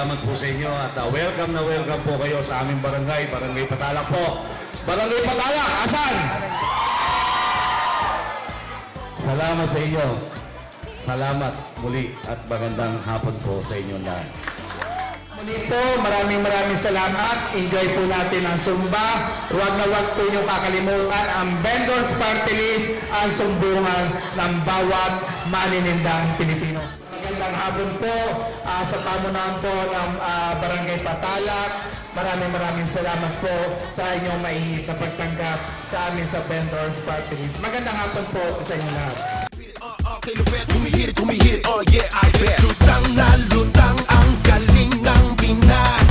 salamat po sa inyo at welcome na welcome po kayo sa aming barangay, Barangay Patalak po. Barangay Patalak, asan? Salamat sa inyo. Salamat muli at magandang hapon po sa inyo lahat. Muli po, maraming salamat. Enjoy po natin ang Zumba. Huwag na huwag po niyong kakalimutan ang Vendors Party List, ang sumbungan ng bawat maninindang Pilipino. Magandang hapon po sa pamunuan po ng Barangay Patalak. Maraming salamat po sa inyong mainit na pagtanggap sa amin sa Vendors Party List. Magandang hapon po sa inyo lahat. Humihit, oh yeah, I bet. Lutang na lutang ang galing ng Pinas.